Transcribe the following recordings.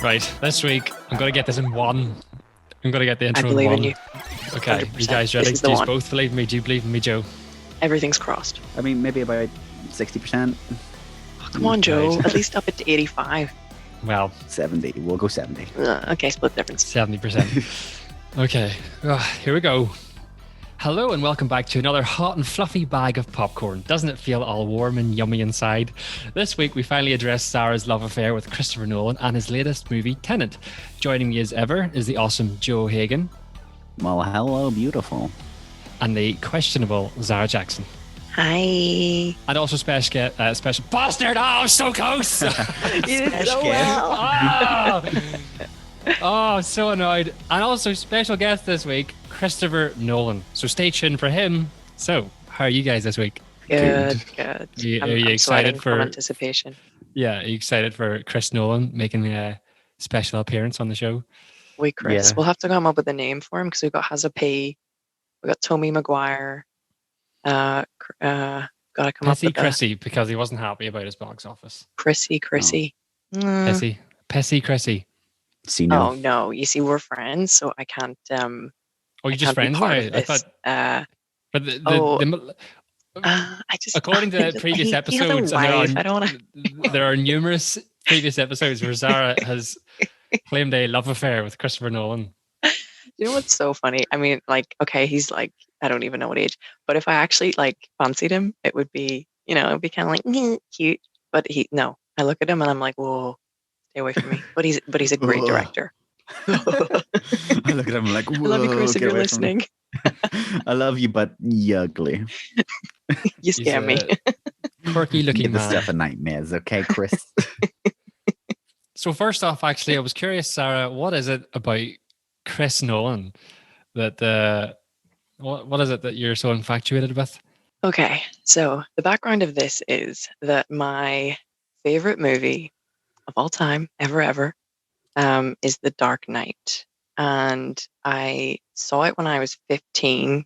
Right, this week I'm going to get this in one. I'm going to get the intro in one. I believe in you. Okay, 100%. you guys ready? This is the Do you one. both believe in me? Do you believe in me, Joe? Everything's crossed. I mean, maybe about 60%. Oh, come on, Joe. Right. At least up it to 85. Well, 70. We'll go 70. Okay, split difference. 70%. Okay, here we go. Hello and welcome back to another hot and fluffy bag of popcorn. Doesn't it feel all warm and yummy inside? This week we finally address Zara's love affair with Christopher Nolan and his latest movie, Tenet. Joining me as ever is the awesome Joe Hagan. Well, hello, beautiful. And the questionable Zara Jackson. Hi. And also special bastard! Oh, so close! You did so well. Oh, so annoyed. And also special guest this week, Christopher Nolan. So stay tuned for him. So, how are you guys this week? Good. Are you I'm excited sweating for from anticipation? Yeah, are you excited for Chris Nolan making a special appearance on the show? Chris. Yeah. We'll have to come up with a name for him because we've got Has a P. We've got Tommy Maguire. Gotta come up Pessy with Chrissy, because he wasn't happy about his box office. Chrissy. Pessy Chrissy. See, no. Oh no! You see, we're friends, so I can't. Oh, I you're just can't friends be now? part of I this. thought. But I just according to previous episodes, and I don't want to. there are numerous previous episodes where Zara has claimed a love affair with Christopher Nolan. You know what's so funny? I mean, like, okay, he's like, I don't even know what age, but if I actually like fancied him, it would be, it'd be kind of like cute. But I look at him and I'm like, whoa, stay away from me. But he's a great director. I look at him like, whoa, I love you, Chris, if get you're away from me. listening. I love you, but you ugly. You scare me. Quirky looking Get the man. stuff of nightmares, okay, Chris? So first off, actually, I was curious, Sarah, what is it about Chris Nolan that what is it that you're so infatuated with? Okay, so the background of this is that my favorite movie of all time, ever, is The Dark Knight. And I saw it when I was 15,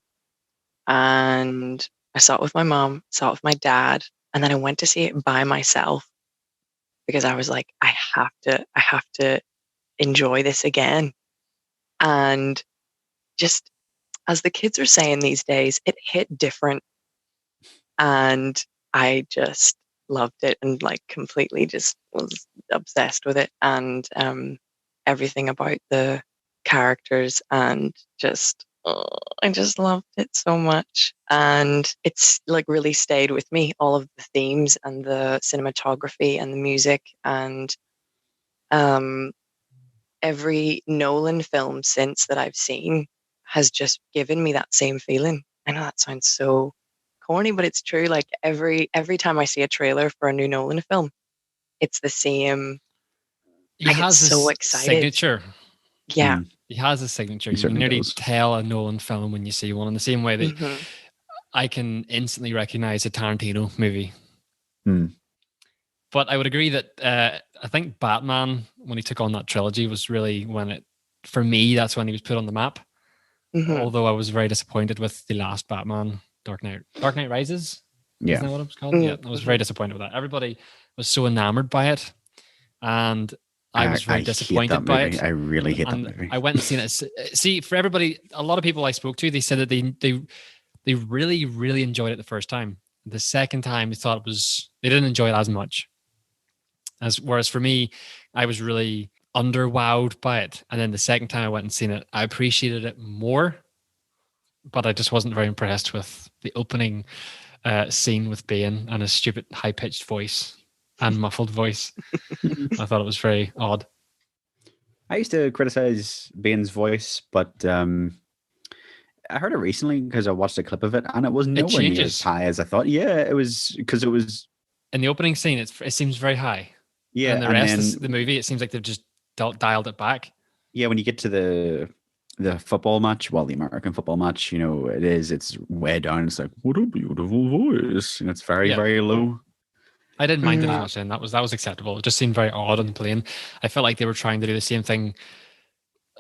and I saw it with my mom, saw it with my dad, and then I went to see it by myself because I was like, I have to enjoy this again. And just as the kids are saying these days, it hit different. And I just loved it and like completely just was obsessed with it, and everything about the characters, and just I just loved it so much. And it's like really stayed with me, all of the themes and the cinematography and the music, and every Nolan film since that I've seen has just given me that same feeling. I know that sounds so corny, but it's true. Like every time I see a trailer for a new Nolan film, it's the same. He I get has so this excited. signature. Yeah. He has a signature. He You can certainly nearly does. tell a Nolan film when you see one, in the same way that Mhm. I can instantly recognize a Tarantino movie. Hmm. But I would agree that I think Batman, when he took on that trilogy, was really for me, that's when he was put on the map. Mhm. Although I was very disappointed with the last Batman, Dark Knight Rises. Yeah. Isn't that what it was called? Mm. Yeah, I was very disappointed with that. Everybody was so enamored by it, and I was very hate disappointed that by movie. it. I really hate that And movie. I went and seen it. See, for everybody, a lot of people I spoke to, they said that they really, really enjoyed it the first time. The second time, they didn't enjoy it as much. Whereas for me, I was really underwowed by it. And then the second time I went and seen it, I appreciated it more. But I just wasn't very impressed with the opening scene with Bane and his stupid high-pitched voice and muffled voice. I thought it was very odd. I used to criticize Bane's voice, but I heard it recently because I watched a clip of it, and it was nowhere near changes. as high as I thought. Yeah, it was because it was. In the opening scene, it seems very high. Yeah, And the rest of the movie, it seems like they've just dialed it back. yeah, when you get to the football match, well, the American football match, it's way down. It's like, what a beautiful voice, and it's very, Yeah. very low. I didn't mind it Mm. as much, and that was acceptable. It just seemed very odd and plain. I felt like they were trying to do the same thing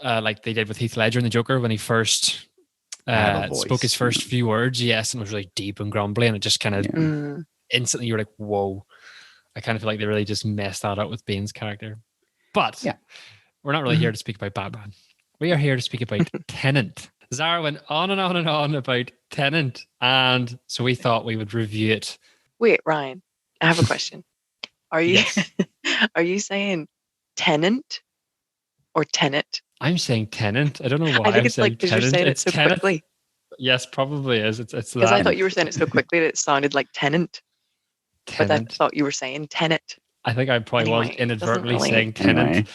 like they did with Heath Ledger in The Joker when he first spoke his first few words. Yes, and it was really deep and grumbly, and it just kind of Mm. instantly you were like, whoa. I kind of feel like they really just messed that up with Bane's character. But Yeah. we're not really here to speak about Batman. We are here to speak about Tenet. Zara went on and on and on about Tenet, and so we thought we would review it. Wait, Ryan, I have a question. Are you Yes. are you saying tenant or tenet? I'm saying Tenet. I don't know why I think I'm it's like saying because you're Tenet. saying it It's so Tenet. quickly. Yes, probably is. It's Because I that thought you were saying it so quickly that it sounded like tenant, but I Tenet. thought you were saying tenet. I think I probably was Anyway, doesn't inadvertently really. saying Tenet. Anyway,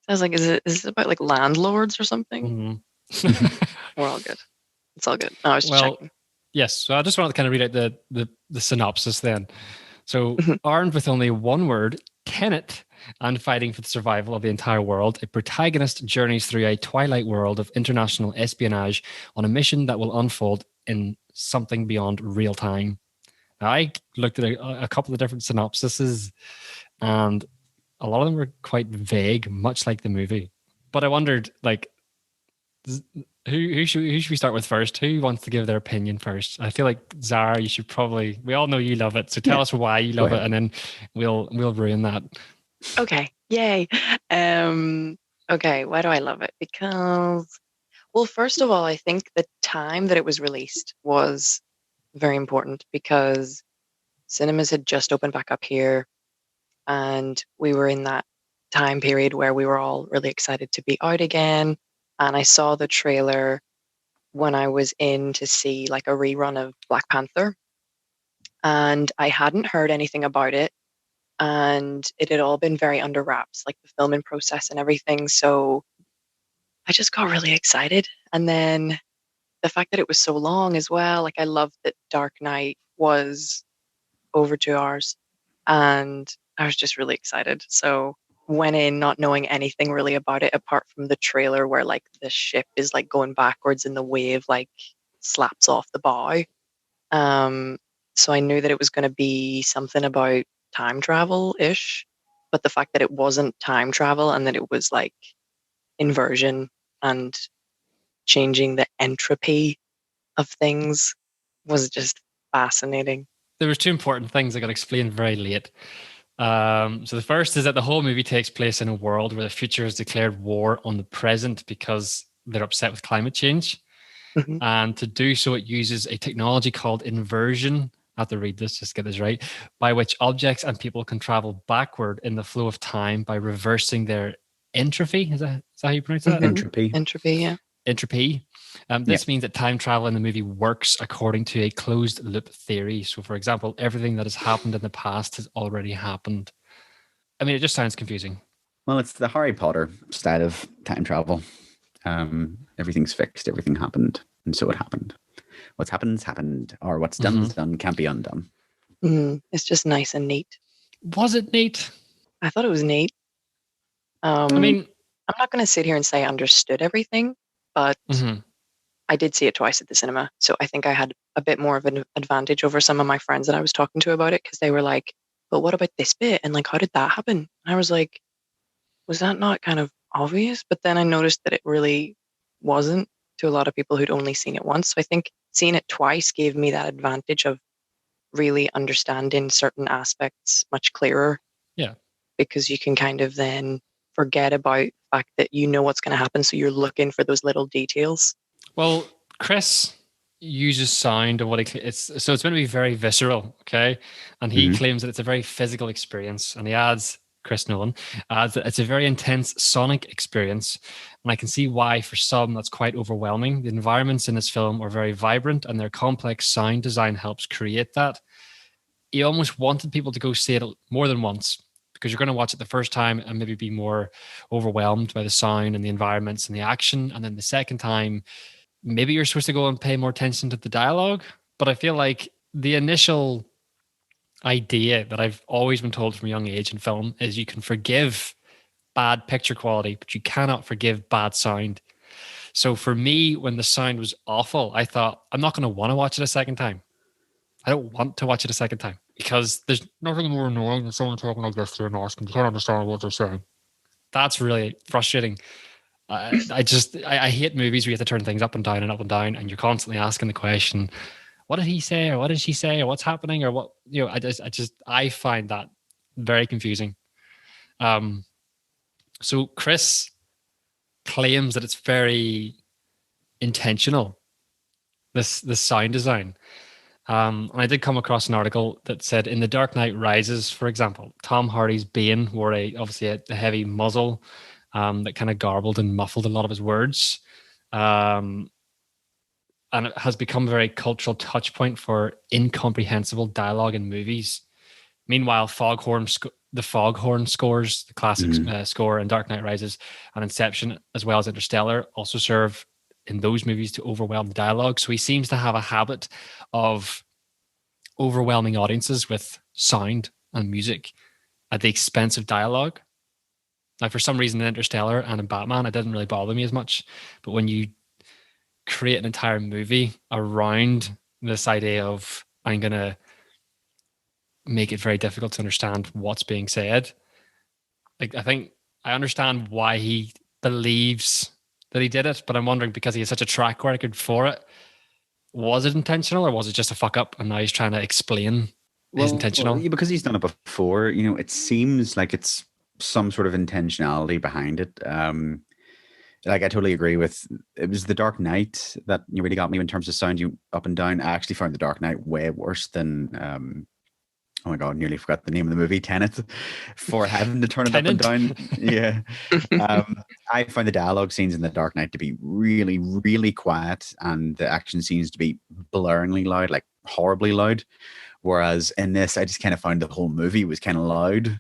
I was like, is this about like landlords or something? Mhm. We're all good. It's all good. No, I was just Well, checking. yes. So I just wanted to kind of read out the synopsis then. So, Mhm. armed with only one word, Tenet, and fighting for the survival of the entire world, a protagonist journeys through a twilight world of international espionage on a mission that will unfold in something beyond real time. Now, I looked at a couple of different synopsises, and a lot of them were quite vague, much like the movie. But I wondered, like, who should we start with first? Who wants to give their opinion first? I feel like Zara, you should probably. We all know you love it, so tell Yeah, us why you go love it, ahead. and then we'll ruin that. Okay. Yay. Okay. Why do I love it? Because, well, first of all, I think the time that it was released was very important because cinemas had just opened back up here, and we were in that time period where we were all really excited to be out again. And I saw the trailer when I was in to see like a rerun of Black Panther, and I hadn't heard anything about it, and it had all been very under wraps, like the filming process and everything. So I just got really excited. And then the fact that it was so long as well, like I loved that Dark Knight was over 2 hours, and I was just really excited. So went in not knowing anything really about it apart from the trailer where like the ship is like going backwards and the wave like slaps off the bow. Um, so I knew that it was going to be something about time travel ish, but the fact that it wasn't time travel and that it was like inversion and changing the entropy of things was just fascinating. There was two important things I got explained very late. So the first is that the whole movie takes place in a world where the future has declared war on the present because they're upset with climate change. Mhm. And to do so, it uses a technology called inversion. I have to read this just to get this right, by which objects and people can travel backward in the flow of time by reversing their entropy. Is that how you pronounce that? Mhm. Entropy. Entropy, yeah. Entropy. This means that time travel in the movie works according to a closed loop theory. So, for example, everything that has happened in the past has already happened. I mean, it just sounds confusing. Well, it's the Harry Potter style of time travel. Everything's fixed, everything happened, and so it happened. What's happened's happened, or what's done's done, can't be undone. It's just nice and neat. Was it neat? I thought it was neat. I mean, I'm not going to sit here and say I understood everything, but I did see it twice at the cinema. So I think I had a bit more of an advantage over some of my friends that I was talking to about it because they were like, but what about this bit? And like, how did that happen? And I was like, was that not kind of obvious? But then I noticed that it really wasn't to a lot of people who'd only seen it once. So I think seeing it twice gave me that advantage of really understanding certain aspects much clearer. Yeah. Because you can kind of then forget about the fact that you know what's going to happen. So you're looking for those little details. Well, Chris uses sound of what it's meant to be very visceral, okay? And he claims that it's a very physical experience, and he adds, Chris Nolan adds that it's a very intense sonic experience, and I can see why for some that's quite overwhelming. The environments in this film are very vibrant, and their complex sound design helps create that. He almost wanted people to go see it more than once, because you're going to watch it the first time and maybe be more overwhelmed by the sound and the environments and the action, and then the second time maybe you're supposed to go and pay more attention to the dialogue. But I feel like the initial idea that I've always been told from a young age in film is you can forgive bad picture quality, but you cannot forgive bad sound. So for me, when the sound was awful, I thought, I'm not going to want to watch it a second time. I don't want to watch it a second time because there's nothing more annoying than someone talking like this to your mask and you can't understand what they're saying. That's really frustrating. I hate movies where you have to turn things up and down and up and down, and you're constantly asking the question, "What did he say?" or "What did she say?" or "What's happening?" or what I find that very confusing. So Chris claims that it's very intentional, this sound design. And I did come across an article that said in The Dark Knight Rises, for example, Tom Hardy's Bane wore obviously a heavy muzzle that kind of garbled and muffled a lot of his words. And it has become a very cultural touch point for incomprehensible dialogue in movies. Meanwhile, the Foghorn scores, the classic score in Dark Knight Rises and Inception, as well as Interstellar, also serve in those movies to overwhelm the dialogue. So he seems to have a habit of overwhelming audiences with sound and music at the expense of dialogue. Now, for some reason in Interstellar and in Batman, it didn't really bother me as much. But when you create an entire movie around this idea of I'm going to make it very difficult to understand what's being said, like I think I understand why he believes that he did it, but I'm wondering, because he has such a track record for it, was it intentional or was it just a fuck up and now he's trying to explain his intentional? Well, because he's done it before, it seems like it's some sort of intentionality behind it. Like I totally agree with, it was The Dark Knight that you really got me in terms of sound you up and down. I actually found The Dark Knight way worse than oh my god, nearly forgot the name of the movie, Tenet, for having to turn it up and down. Yeah. I find the dialogue scenes in The Dark Knight to be really, really quiet, and the action scenes to be blaringly loud, like horribly loud. Whereas in this, I just kind of found the whole movie was kind of loud.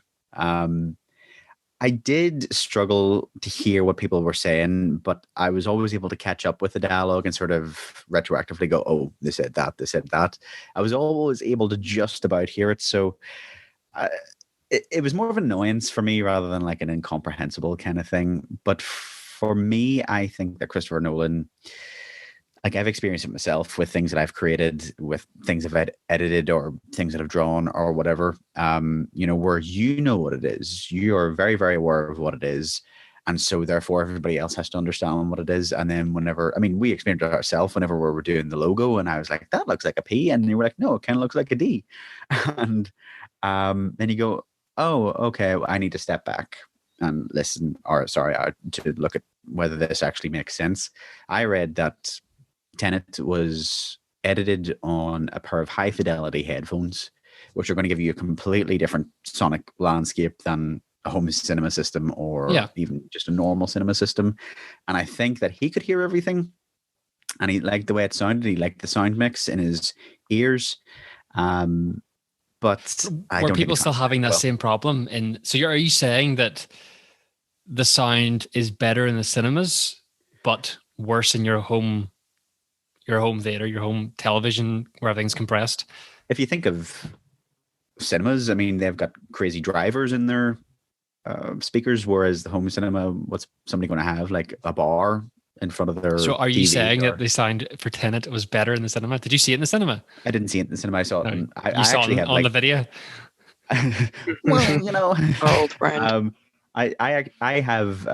I did struggle to hear what people were saying, but I was always able to catch up with the dialogue and sort of retroactively go, oh, they said that, they said that. I was always able to just about hear it. So it was more of an annoyance for me rather than like an incomprehensible kind of thing. But for me, I think that Christopher Nolan, like I've experienced it myself with things that I've created, with things I've edited or things that I've drawn or whatever, where what it is. You are very, very aware of what it is. And so therefore everybody else has to understand what it is. And then we experienced it ourselves whenever we were doing the logo, and I was like, that looks like a P. And you were like, no, it kind of looks like a D. And then you go, oh, okay, I need to step back and listen, to look at whether this actually makes sense. I read that Tenet was edited on a pair of high fidelity headphones, which are going to give you a completely different sonic landscape than a home cinema system or even just a normal cinema system. And I think that he could hear everything, and he liked the way it sounded. He liked the sound mix in his ears. But were people still having that same problem? Are you saying that the sound is better in the cinemas, but worse in your home theater, your home television, where everything's compressed? If you think of cinemas, they've got crazy drivers in their speakers, whereas the home cinema, what's somebody going to have? Like a bar in front of their So are you TV saying that the sound for Tenet was better in the cinema? Did you see it in the cinema? I didn't see it in the cinema. I saw it. I saw it on the video. Well, old friend. I have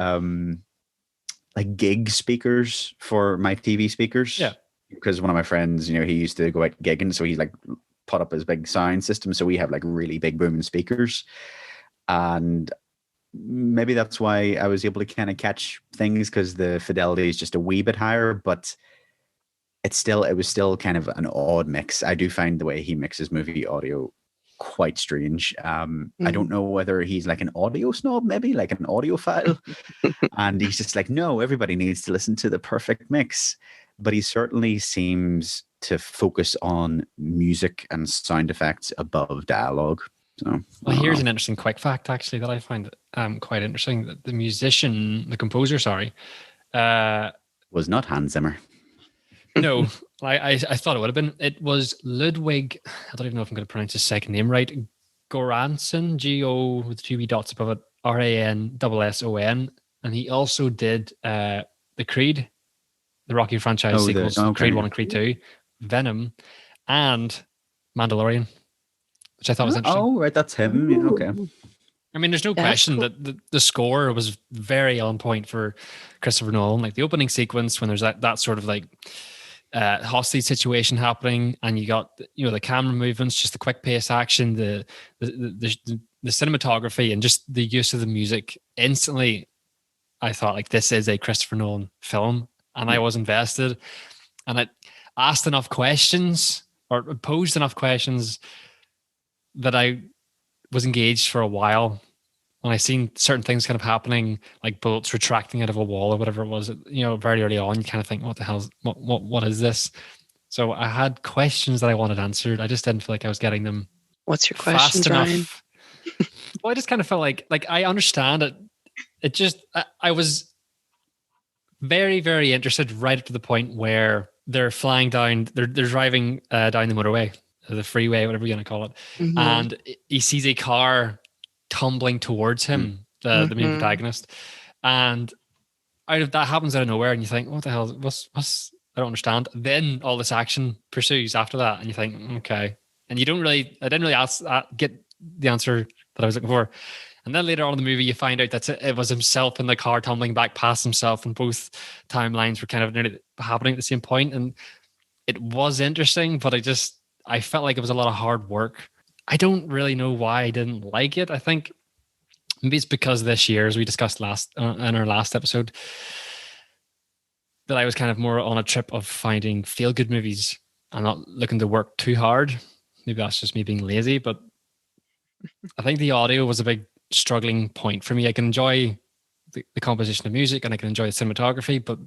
like gig speakers for my TV speakers. Yeah. Because one of my friends, he used to go out gigging, so he like put up his big sound system. So we have like really big booming speakers, and maybe that's why I was able to kind of catch things, because the fidelity is just a wee bit higher. But it was still kind of an odd mix. I do find the way he mixes movie audio quite strange. I don't know whether he's like an audio snob, maybe like an audiophile, and he's just like, no, everybody needs to listen to the perfect mix. But he certainly seems to focus on music and sound effects above dialogue. So, well, here's an interesting quick fact, actually, that I find quite interesting. That the composer, was not Hans Zimmer. No, I thought it would have been. It was Ludwig. I don't even know if I'm going to pronounce his second name right. Göransson, G-O with two wee dots above it, R-A-N-S-S-O-N, and he also did the Creed, the Rocky franchise sequels, Creed 1 and Creed 2, Venom, and Mandalorian, which I thought was interesting. Oh, right, that's him. Yeah, okay. There's no question that the score was very on point for Christopher Nolan. Like the opening sequence when there's that sort of like hostage situation happening, and you got the camera movements, just the quick pace action, the cinematography, and just the use of the music instantly I thought like this is a Christopher Nolan film, and I was invested, and I asked enough questions or posed enough questions that I was engaged for a while. When I seen certain things kind of happening, like bullets retracting out of a wall or whatever it was, very early on, you kind of think, what the hell, what is this? So I had questions that I wanted answered. I just didn't feel like I was getting them. What's your fast questions, enough. Ryan? Well, I just kind of felt like I understand it. It just, I was very, very interested right up to the point where they're flying down, they're driving down the motorway, the freeway, whatever you're going to call it. Mm-hmm. And he sees a car tumbling towards him, the main protagonist. And that happens out of nowhere. And you think, what the hell, what's I don't understand. Then all this action pursues after that. And you think, okay. And I didn't really get the answer that I was looking for. And then later on in the movie, you find out that it was himself in the car tumbling back past himself, and both timelines were kind of nearly happening at the same point. And it was interesting, but I felt like it was a lot of hard work. I don't really know why I didn't like it. I think maybe it's because this year, as we discussed in our last episode, that I was kind of more on a trip of finding feel-good movies and not looking to work too hard. Maybe that's just me being lazy, but I think the audio was a big struggling point for me. I can enjoy the composition of music and I can enjoy the cinematography, but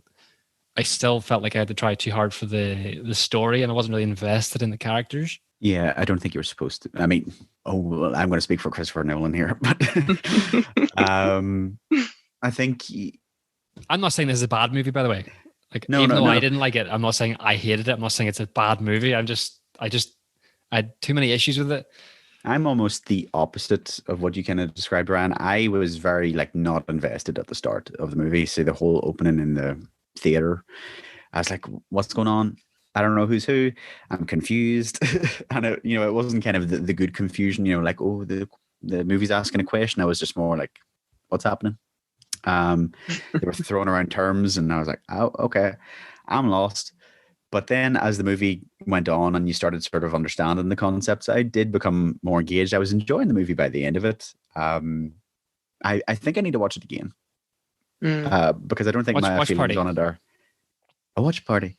I still felt like I had to try too hard for the story, and I wasn't really invested in the characters. Yeah, I don't think you were supposed to. I mean, I'm going to speak for Christopher Nolan here, but I think I'm not saying this is a bad movie, by the way. Like, even though I didn't like it, I'm not saying I hated it. I'm not saying it's a bad movie. I had too many issues with it. I'm almost the opposite of what you kind of described, Ryan. I was very not invested at the start of the movie. See the whole opening in the theater. I was like, what's going on? I don't know who's who. I'm confused. And it wasn't kind of the good confusion, like, oh, the movie's asking a question. I was just more like, what's happening? They were throwing around terms and I was like, oh, okay, I'm lost. But then as the movie went on and you started sort of understanding the concepts, I did become more engaged. I was enjoying the movie by the end of it. I think I need to watch it again because I don't think my feelings on it are... A watch party.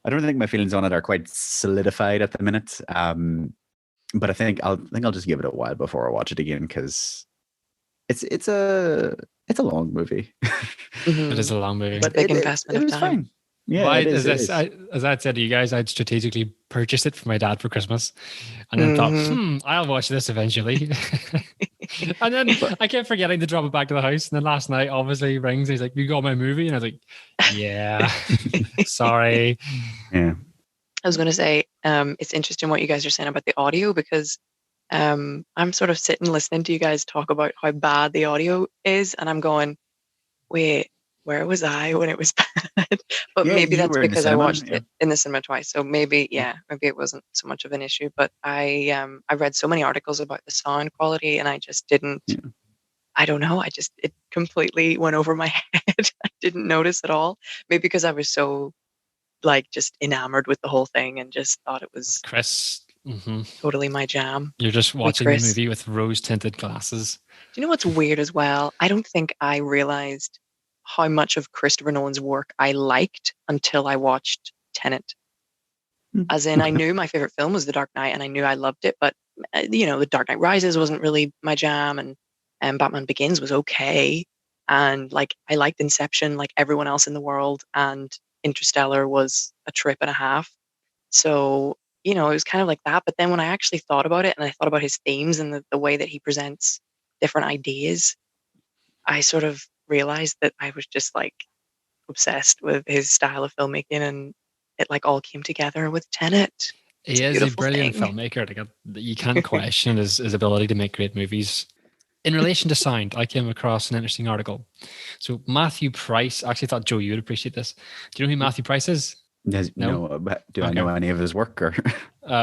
I don't think my feelings on it are quite solidified at the minute. But I think I'll just give it a while before I watch it again, because it's a long movie. It is a long movie, but big investment of time. Fine. Yeah, as I said to you guys, I'd strategically purchased it for my dad for Christmas, and then thought, I'll watch this eventually. And then I kept forgetting to drop it back to the house. And then last night, obviously, he rings. He's like, "You got my movie?" And I was like, "Yeah, sorry." Yeah. I was going to say, it's interesting what you guys are saying about the audio, because I'm sort of sitting listening to you guys talk about how bad the audio is, and I'm going, wait, where was I when it was bad? But maybe that's because I watched it in the cinema twice. So maybe it wasn't so much of an issue. But I read so many articles about the sound quality, and I just didn't. Yeah. I don't know. It completely went over my head. I didn't notice at all. Maybe because I was so just enamored with the whole thing and just thought it was Chris. Totally my jam. You're just watching the movie with rose-tinted glasses. Do you know what's weird as well? I don't think I realized how much of Christopher Nolan's work I liked until I watched Tenet. As in, I knew my favorite film was The Dark Knight, and I knew I loved it, but The Dark Knight Rises wasn't really my jam, and Batman Begins was okay, and I liked Inception like everyone else in the world, and Interstellar was a trip and a half. So it was kind of like that. But then when I actually thought about it, and I thought about his themes and the way that he presents different ideas, I sort of realized that I was just obsessed with his style of filmmaking, and it all came together with Tenet. He is a brilliant filmmaker. You can't question his ability to make great movies. In relation to sound, I came across an interesting article. So Matthew Price, I actually thought, Joe, you would appreciate this. Do you know who Matthew Price is? No, but do I know any of his work? Or?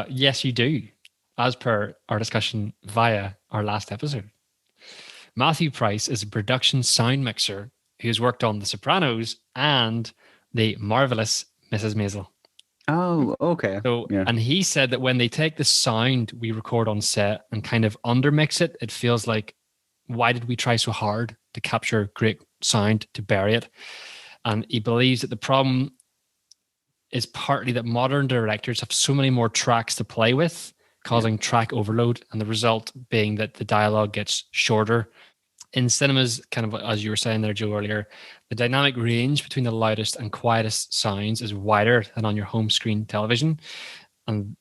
Yes, you do, as per our discussion via our last episode. Matthew Price is a production sound mixer who's worked on The Sopranos and The Marvelous Mrs. Maisel. Oh, okay. So, and he said that when they take the sound we record on set and kind of undermix it, it feels like, why did we try so hard to capture great sound to bury it. And he believes that the problem is partly that modern directors have so many more tracks to play with, causing track overload, and the result being that the dialogue gets shorter. In cinemas, kind of as you were saying there, Joe, earlier, the dynamic range between the loudest and quietest sounds is wider than on your home screen television. And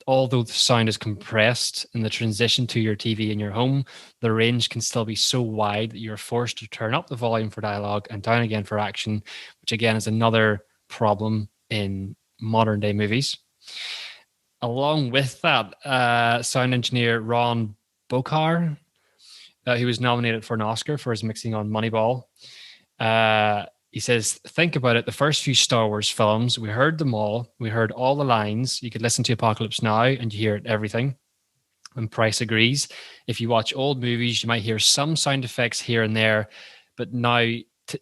although the sound is compressed in the transition to your TV in your home, the range can still be so wide that you're forced to turn up the volume for dialogue and down again for action, which again is another problem in modern day movies. Along with that, sound engineer Ron Bokar, he was nominated for an Oscar for his mixing on Moneyball. He says, think about it. The first few Star Wars films, we heard them all. We heard all the lines. You could listen to Apocalypse Now and you hear everything. And Price agrees. If you watch old movies, you might hear some sound effects here and there. But now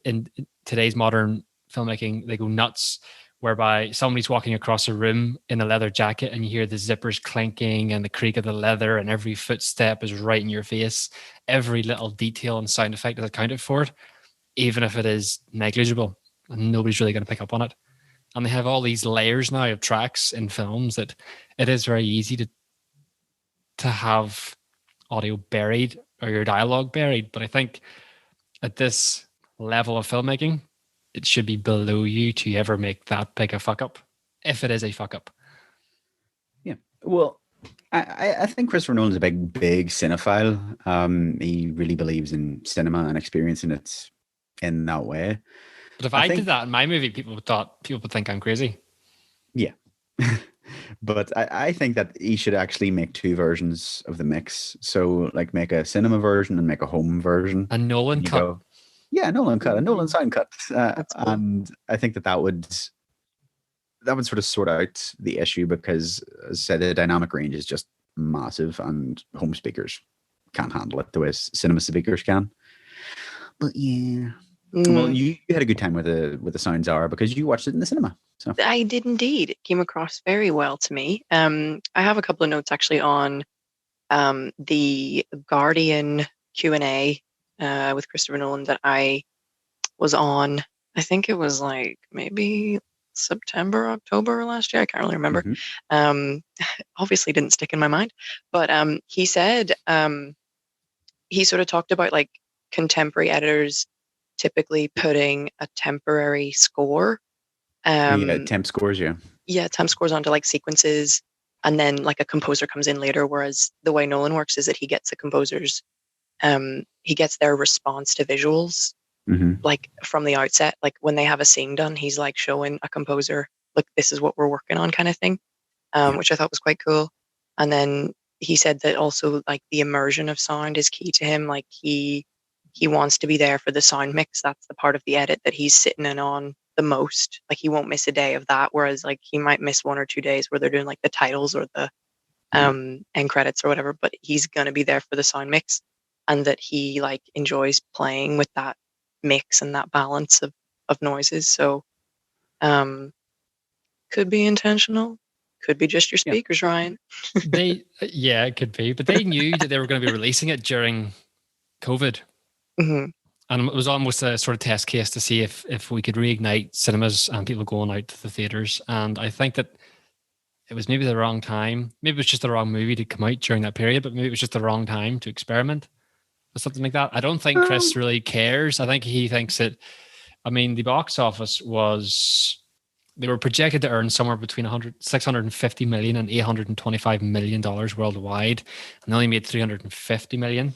in today's modern filmmaking, they go nuts, whereby somebody's walking across a room in a leather jacket and you hear the zippers clinking and the creak of the leather, and every footstep is right in your face. Every little detail and sound effect is accounted for, even if it is negligible, and nobody's really going to pick up on it. And they have all these layers now of tracks in films that it is very easy to have audio buried or your dialogue buried. But I think at this level of filmmaking, it should be below you to ever make that big a fuck up, if it is a fuck up. Yeah. Well, I think Christopher Nolan's a big cinephile. He really believes in cinema and experiencing it in that way. But if I did that in my movie, people would think I'm crazy. Yeah. But I think that he should actually make two versions of the mix. So like make a cinema version and make a home version. A Nolan cut. Yeah, Nolan cut, a Nolan sound cut. Cool. And I think that would sort of sort out the issue, because, as I said, the dynamic range is just massive and home speakers can't handle it the way cinema speakers can. But yeah. Well, you had a good time with the sound, Zara, because you watched it in the cinema. So I did indeed. It came across very well to me. I have a couple of notes actually on the Guardian Q&A with Christopher Nolan that I was on. I think it was like maybe September, October last year. I can't really remember. Obviously didn't stick in my mind. But he said, he sort of talked about like contemporary editors typically putting a temporary score. Temp scores, Yeah, temp scores onto like sequences, and then like a composer comes in later, whereas the way Nolan works is that he gets the composers, he gets their response to visuals, like from the outset. Like when they have a scene done, he's like showing a composer, look, this is what we're working on, kind of thing, which I thought was quite cool. And then he said that also like the immersion of sound is key to him. Like he wants to be there for the sound mix. That's the part of the edit that he's sitting in on the most. Like he won't miss a day of that, whereas like he might miss 1 or 2 days where they're doing like the titles or the end credits or whatever, but he's going to be there for the sound mix, and that he like enjoys playing with that mix and that balance of noises. So could be intentional, could be just your speakers, Ryan. It could be, but they knew that they were going to be releasing it during COVID. And it was almost a sort of test case to see if we could reignite cinemas and people going out to the theaters. And I think that it was maybe the wrong time. Maybe it was just the wrong movie to come out during that period, but maybe it was just the wrong time to experiment or something like that. I don't think Chris really cares. I think he thinks that, I mean, the box office they were projected to earn somewhere between $650 million and $825 million worldwide, and they only made $350 million.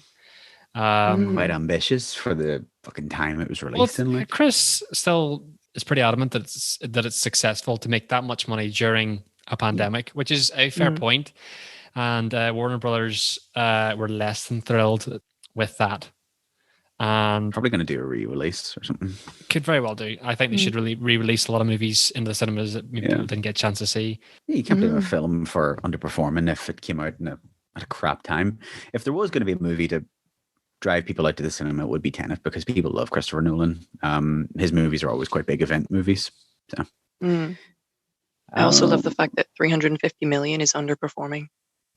Quite ambitious for the fucking time it was released in. Like, Chris still is pretty adamant that it's successful to make that much money during a pandemic, which is a fair point. And Warner Brothers were less than thrilled with that. And probably going to do a re-release or something. Could very well do. I think they should really re-release a lot of movies into the cinemas that maybe people didn't get a chance to see. Yeah, you can't blame a film for underperforming if it came out at a crap time. If there was going to be a movie to drive people out to the cinema, it would be Tenet, because people love Christopher Nolan. His movies are always quite big event movies. So. I also love the fact that 350 million is underperforming.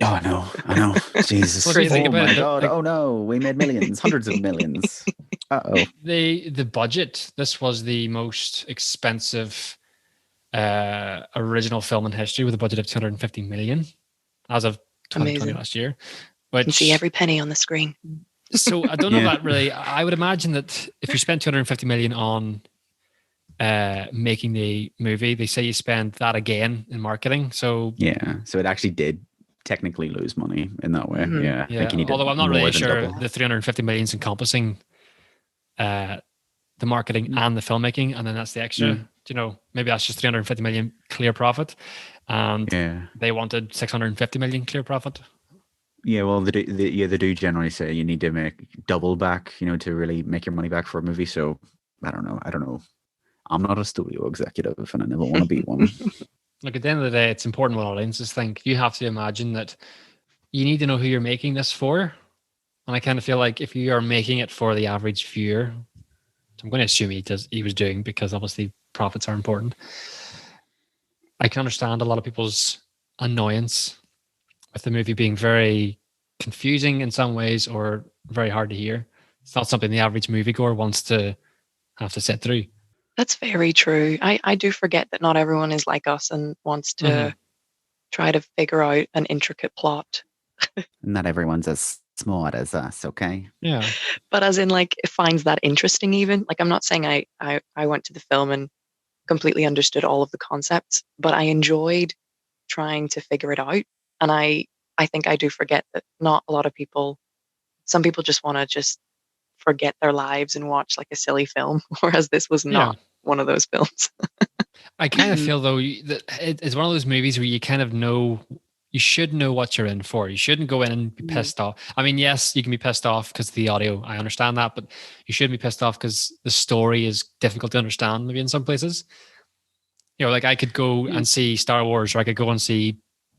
Oh, I know. Jesus. What do you think oh about my it? God. Oh no, we made millions, hundreds of millions. Uh-oh. The budget. This was the most expensive original film in history with a budget of 250 million as of 2020 Amazing. last year. You can see Which every penny on the screen. so I don't know Yeah. that really. I would imagine that if you spend 250 million on making the movie, they say you spend that again in marketing. So Yeah. So it actually did technically lose money in that way. Mhm. Yeah. I think yeah, you need although I'm not more really than sure double. the 350 million is encompassing the marketing and the filmmaking, and then that's the extra. Mm. You know, maybe that's just 350 million clear profit, and Yeah. they wanted 650 million clear profit. Yeah, well, they do generally say you need to make double back, to really make your money back for a movie. So I don't know. I'm not a studio executive, and I never want to be one. Look, at the end of the day, it's important what audiences think. You have to imagine that you need to know who you're making this for. And I kind of feel like if you are making it for the average viewer, I'm going to assume he was doing, because obviously profits are important. I can understand a lot of people's annoyance with the movie being very confusing in some ways or very hard to hear. It's not something the average moviegoer wants to have to sit through. That's very true. I do forget that not everyone is like us and wants to try to figure out an intricate plot. Not everyone's as smart as us, okay? Yeah. But as in, like, it finds that interesting even. Like, I'm not saying I went to the film and completely understood all of the concepts, but I enjoyed trying to figure it out. And I think I do forget that not a lot of people, some people just want to just forget their lives and watch like a silly film, whereas this was not one of those films. I kind of feel though that it's one of those movies where you kind of know, you should know what you're in for. You shouldn't go in and be pissed off. I mean, yes, you can be pissed off because of the audio. I understand that, but you shouldn't be pissed off because the story is difficult to understand. Maybe in some places, like I could go and see Star Wars, or I could go and see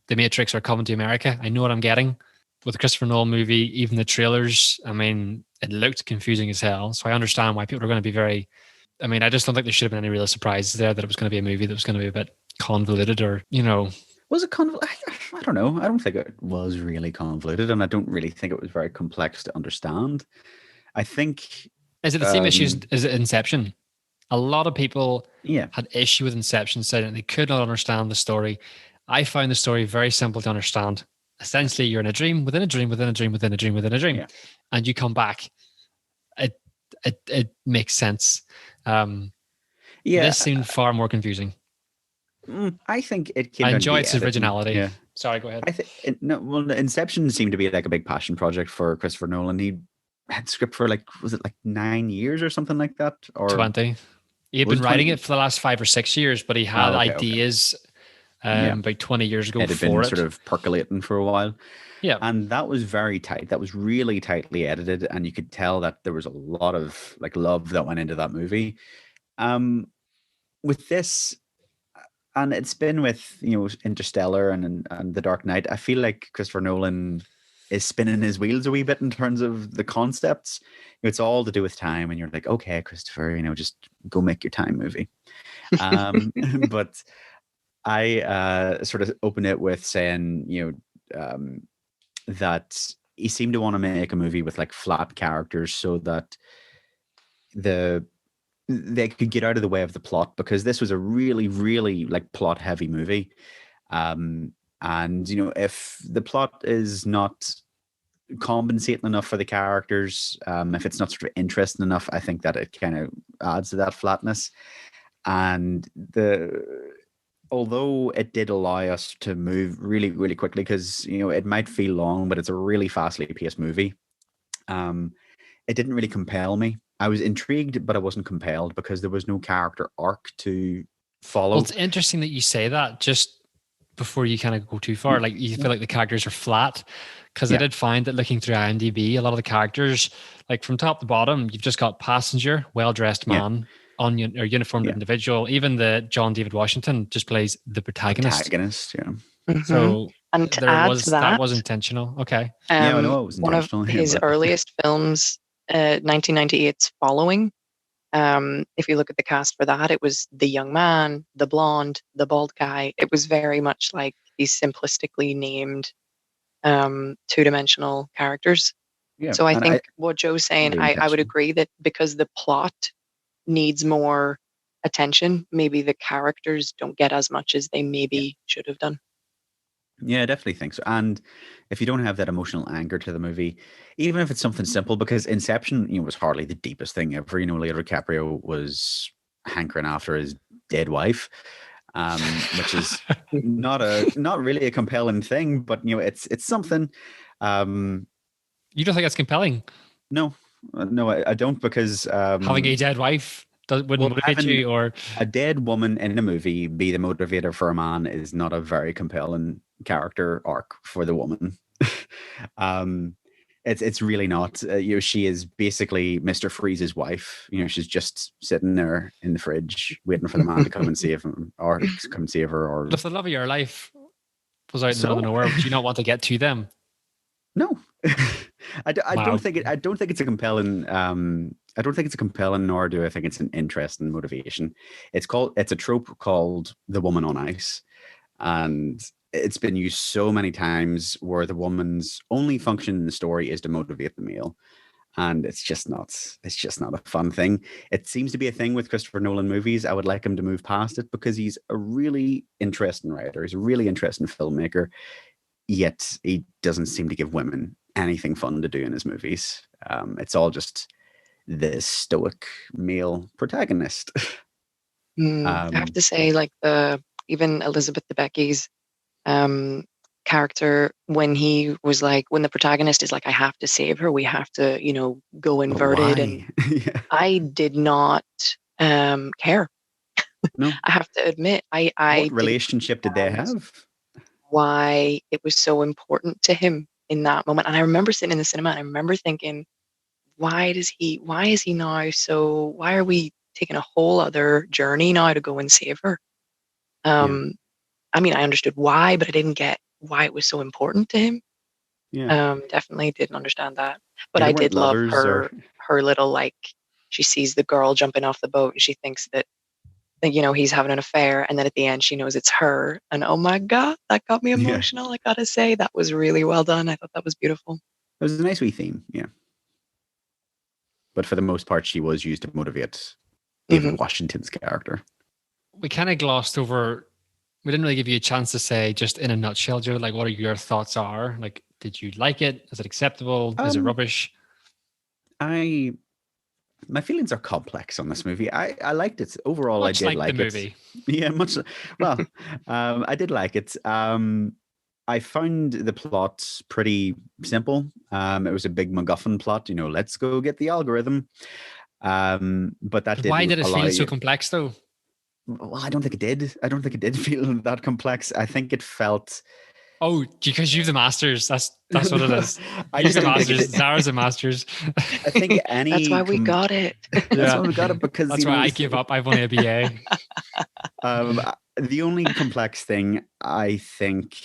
The Matrix or Coming to America. I know what I'm getting. With the Christopher Nolan movie, even the trailers, I mean, it looked confusing as hell. So I understand why people are going to be very. I mean, I just don't think there should have been any real surprises there that it was going to be a movie that was going to be a bit convoluted, or Was it convoluted? I don't know. I don't think it was really convoluted, and I don't really think it was very complex to understand. I think. Is it the same issues as Inception? A lot of people had issue with Inception, saying that they could not understand the story. I found the story very simple to understand. Essentially, you're in a dream within a dream within a dream within a dream within a dream, and you come back. It makes sense. This seemed far more confusing. I think it. I enjoy its originality. Yeah. Sorry, go ahead. I think Inception seemed to be like a big passion project for Christopher Nolan. He had script for was it 9 years or something like that, or 20? He had been writing it for the last 5 or 6 years, but he had ideas about 20 years ago. It had been sort of percolating for a while. Yeah. And that was very tight. That was really tightly edited. And you could tell that there was a lot of love that went into that movie. With this, and it's been with, Interstellar and The Dark Knight, I feel like Christopher Nolan is spinning his wheels a wee bit in terms of the concepts. It's all to do with time. And you're like, okay, Christopher, just go make your time movie. But I sort of open it with saying, that he seemed to want to make a movie with flat characters so that they could get out of the way of the plot, because this was a really, really plot heavy movie. And if the plot is not compensating enough for the characters, if it's not sort of interesting enough, I think that it kind of adds to that flatness. And although it did allow us to move really, really quickly, because it might feel long, but it's a really fastly paced movie. It didn't really compel me. I was intrigued, but I wasn't compelled because there was no character arc to follow. Well, it's interesting that you say that just before you kind of go too far. You feel like the characters are flat, because I did find that looking through IMDb, a lot of the characters, from top to bottom, you've just got passenger, well-dressed man. Or uniformed individual. Even the John David Washington just plays the protagonist. Mm-hmm. So and to add to that was intentional. Okay. I know it was intentional. One of his earliest films, 1998's Following. If you look at the cast for that, it was the young man, the blonde, the bald guy. It was very much like these simplistically named two-dimensional characters. Yeah. So I And think what Joe's saying, really I would intentional. agree that because the plot needs more attention, maybe the characters don't get as much as they Yeah. maybe should have done. Yeah, I definitely think so. And if you don't have that emotional anchor to the movie, even if it's something simple, because Inception, was hardly the deepest thing ever. Leonardo DiCaprio was hankering after his dead wife, which is not really a compelling thing, but it's something. Um, You don't think that's compelling? no, no, I don't, because Having a dead wife wouldn't well, motivate having you, or a dead woman in a movie be the motivator for a man is not a very compelling character arc for the woman. um, it's really not. She is basically Mr. Freeze's wife. She's just sitting there in the fridge waiting for the man to come and save him, or come save her, or if the love of your life was out in the middle of so. nowhere, would you not want to get to them? No, I don't Wow. think it. I don't think it's a compelling. I don't think it's a compelling, nor do I think it's an interesting motivation. It's a trope called the woman on ice, and it's been used so many times where the woman's only function in the story is to motivate the male, and it's just not. It's just not a fun thing. It seems to be a thing with Christopher Nolan movies. I would like him to move past it, because he's a really interesting writer. He's a really interesting filmmaker. Yet he doesn't seem to give women anything fun to do in his movies. It's all just the stoic male protagonist. I have to say, like even Elizabeth Debicki's character, when he was like, when the protagonist is like, I have to save her, we have to, go But inverted, and why? Yeah. I did not care. No. I have to admit, I What didn't relationship did they understand have? why it was so important to him in that moment. And I remember sitting in the cinema and I remember thinking, why is he now so, why are we taking a whole other journey now to go and save her? Yeah. I mean, I understood why, but I didn't get why it was so important to him. Yeah. Definitely didn't understand that. But Yeah, they I weren't did love lovers, or her little, like, she sees the girl jumping off the boat and she thinks that he's having an affair, and then at the end she knows it's her. And oh my God, that got me yeah. emotional. I gotta say, that was really well done. I thought that was beautiful. It was a nice wee theme, yeah. But for the most part, she was used to motivate David Hmm. Washington's character. We kind of glossed over. We didn't really give you a chance to say, just in a nutshell, Joe, like what are your thoughts are? Like, did you like it? Is it acceptable? Is it rubbish? My feelings are complex on this movie. I liked it overall. I Much did like the like it. movie. Yeah, much. Well, I did like it. I found the plot pretty simple. It was a big MacGuffin plot. Let's go get the algorithm. But that But why did did it allow feel so you. complex, though? Well, I don't think it did. I don't think it did feel that complex. I think it felt. Oh, because you've the masters. That's what it is. I You've just the don't think it masters. did. Zara's a masters. I think That's why we got it. that's Yeah, why we got it, because that's why I give up. I've only a BA. The only complex thing, I think,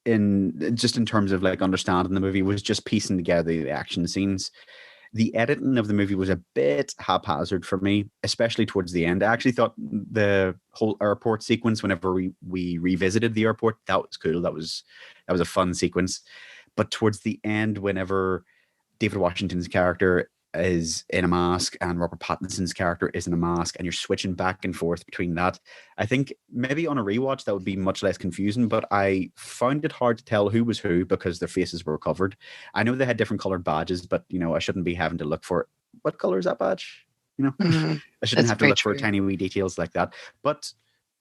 in terms of like understanding the movie, was just piecing together the action scenes. The editing of the movie was a bit haphazard for me, especially towards the end. I actually thought the whole airport sequence, whenever we revisited the airport, that was cool. That was a fun sequence. But towards the end, whenever David Washington's character is in a mask and Robert Pattinson's character is in a mask, and you're switching back and forth between that, I think maybe on a rewatch that would be much less confusing, but I found it hard to tell who was who because their faces were covered. I know they had different colored badges, but I shouldn't be having to look for what color is that badge. I shouldn't That's have to very look for true. tiny wee details like that. But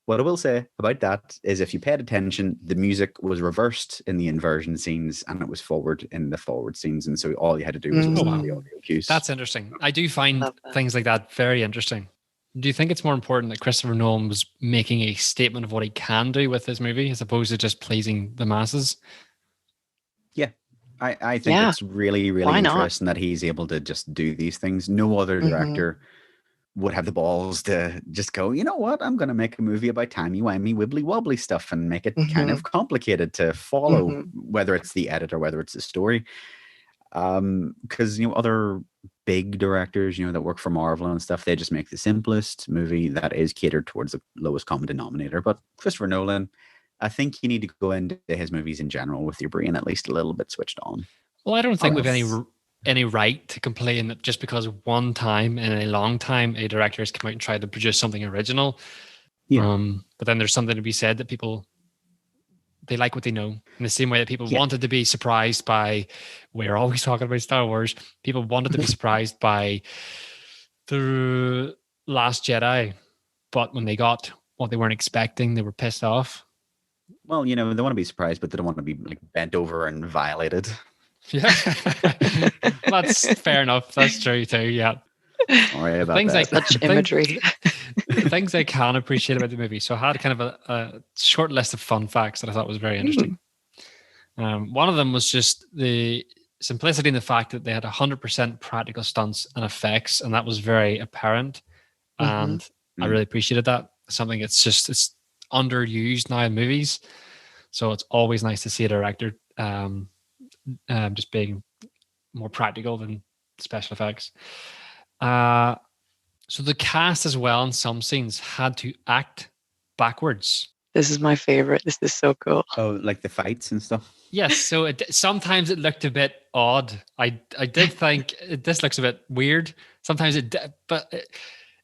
what I will say about that is, if you paid attention, the music was reversed in the inversion scenes and it was forward in the forward scenes. And so all you had to do was Oh, listen wow. to the audio cues. That's interesting. I do find Love that. things like that very interesting. Do you think it's more important that Christopher Nolan was making a statement of what he can do with his movie as opposed to just pleasing the masses? Yeah. I think Yeah, it's really, really why not? interesting that he's able to just do these things. No other Mhm. director would have the balls to just go, you know what, I'm going to make a movie about timey-wimey, wibbly-wobbly stuff and make it kind Mhm. of complicated to follow, Mhm. whether it's the edit or whether it's the story. Because other big directors that work for Marvel and stuff, they just make the simplest movie that is catered towards the lowest common denominator. But Christopher Nolan, I think you need to go into his movies in general with your brain at least a little bit switched on. Well, I don't think we've any any right to complain that just because one time in a long time a director has come out and tried to produce something original. Yeah. But then there's something to be said that people, they like what they know, in the same way that people wanted to be surprised by, we're always talking about Star Wars, people wanted to be surprised by the Last Jedi, but when they got what they weren't expecting, they were pissed off. Well, they want to be surprised, but they don't want to be like bent over and violated. Yeah. That's fair enough. That's true too. Yeah. Sorry about things that. Like such imagery. Things I can appreciate about the movie. So I had kind of a short list of fun facts that I thought was very interesting. One of them was just the simplicity in the fact that they had 100% practical stunts and effects, and that was very apparent. And I really appreciated that. Something it's underused now in movies, so it's always nice to see a director just being more practical than special effects. So the cast as well in some scenes had to act backwards. This is my favorite. This is so cool. Oh, like the fights and stuff? Yes. So sometimes it looked a bit odd. I did think this looks a bit weird. Sometimes but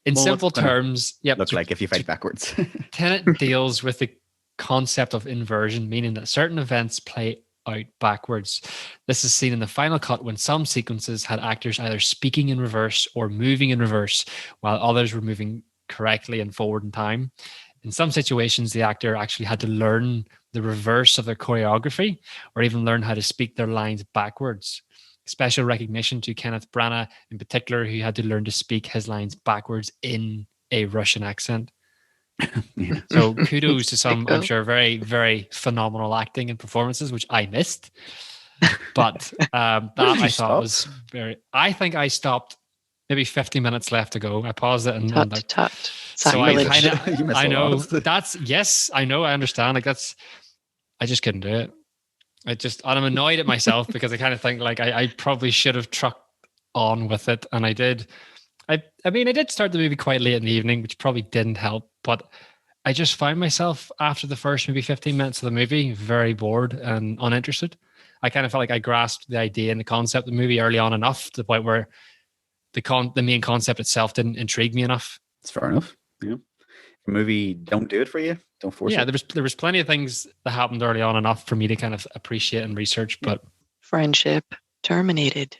in simple terms, look like if you fight backwards. Tenet deals with the concept of inversion, meaning that certain events play out backwards. This is seen in the final cut when some sequences had actors either speaking in reverse or moving in reverse, while others were moving correctly and forward in time. In some situations, the actor actually had to learn the reverse of their choreography or even learn how to speak their lines backwards. Special recognition to Kenneth Branagh in particular, who had to learn to speak his lines backwards in a Russian accent. Yeah. So kudos to some, I'm sure, very, very phenomenal acting and performances, which I missed. But that I thought was I think I stopped maybe 50 minutes left to go. I paused it and so I know that's, yes, I know, I understand. Like I just couldn't do it. I'm annoyed at myself because I kind of think like I probably should have trucked on with it. And I did. I did start the movie quite late in the evening, which probably didn't help, but I just found myself after the first maybe 15 minutes of the movie very bored and uninterested. I kind of felt like I grasped the idea and the concept of the movie early on enough to the point where the main concept itself didn't intrigue me enough. It's fair enough. Yeah. If a movie don't do it for you, don't force it. Yeah, there was plenty of things that happened early on enough for me to kind of appreciate and research, but friendship terminated.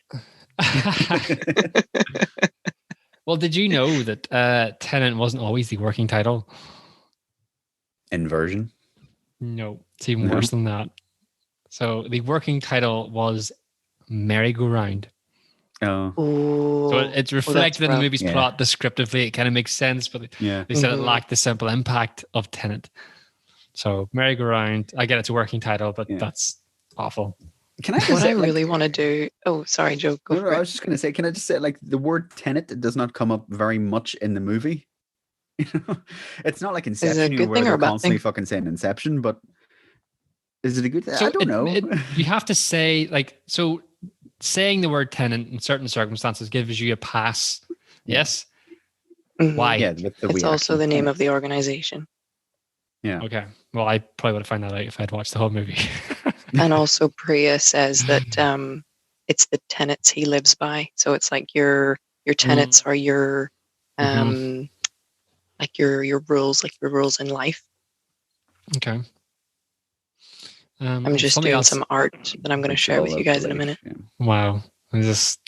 Well, did you know that Tenet wasn't always the working title? Inversion? No, it's even worse than that. So the working title was Merry-Go-Round. Oh. So it's reflected in the movie's plot descriptively. It kind of makes sense, but they said it lacked the simple impact of Tenet. So Merry-Go-Round, I get it's a working title, but that's awful. Can I just say, really want to do? Oh, sorry, Joe. Go for it. I was just going to say, can I just say, like, the word Tenet does not come up very much in the movie. It's not like Inception, where they're constantly fucking saying Inception. But is it a good thing? I don't know. You have to say saying the word Tenet in certain circumstances gives you a pass. Yes. Mm-hmm. Why? Yeah, it's also the name of the organization. Yeah. Okay. Well, I probably would have found that out if I'd watched the whole movie. And also Priya says that it's the tenets he lives by. So it's like your tenets are your like your rules, like your rules in life. Okay. I'm just doing some art that I'm going to share with you guys in a minute. Yeah. Wow. Is this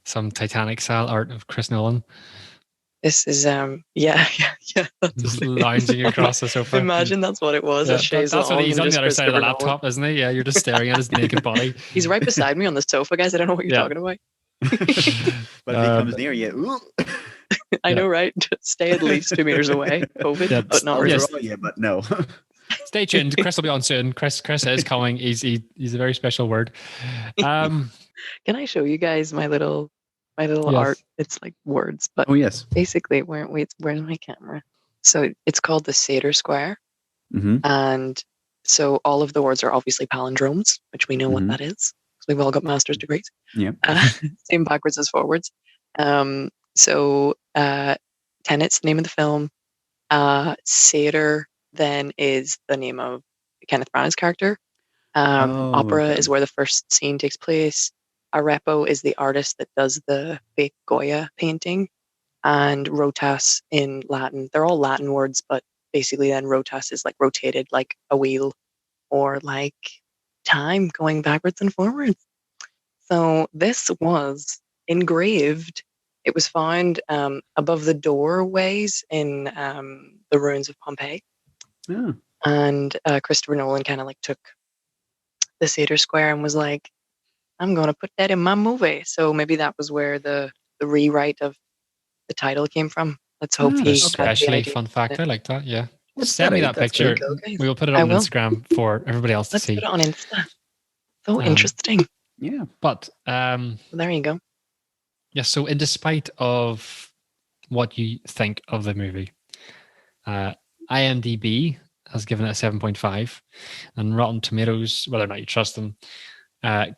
some Titanic style art of Chris Nolan? This is Just lounging across the sofa. Imagine that's what it was. Yeah, that's what he's on the other side of the laptop, isn't he? Yeah, you're just staring at his naked body. He's right beside me on the sofa, guys. I don't know what you're talking about. But if he comes near you, I know, right? Stay at least 2 meters away. COVID, but not really. Yeah, but no. Stay tuned. Chris will be on soon. Chris is coming. He's a very special word. Can I show you guys my little art? It's like words, but basically, where's my camera? So it's called the Seder Square, and so all of the words are obviously palindromes, which we know what that is because we've all got master's degrees. Yeah, same backwards as forwards. So Tenet's the name of the film. Seder then is the name of Kenneth Branagh's character. Opera is where the first scene takes place. Arepo is the artist that does the fake Goya painting, and rotas in Latin. They're all Latin words, but basically then rotas is like rotated like a wheel or like time going backwards and forwards. So this was engraved. It was found above the doorways in the ruins of Pompeii. Yeah. And Christopher Nolan kind of like took the Theatre Square and was like, I'm going to put that in my movie. So maybe that was where the rewrite of the title came from. Let's hope he got the Especially idea. fun fact. I like that. Yeah. What's Send me that That's picture. There you go, guys. We will put it I on will. Instagram for everybody else to Let's see. put it on Insta. So interesting. Yeah. But Well, there you go. yeah, so in despite of what you think of the movie, IMDb has given it a 7.5, and Rotten Tomatoes, whether or not you trust them,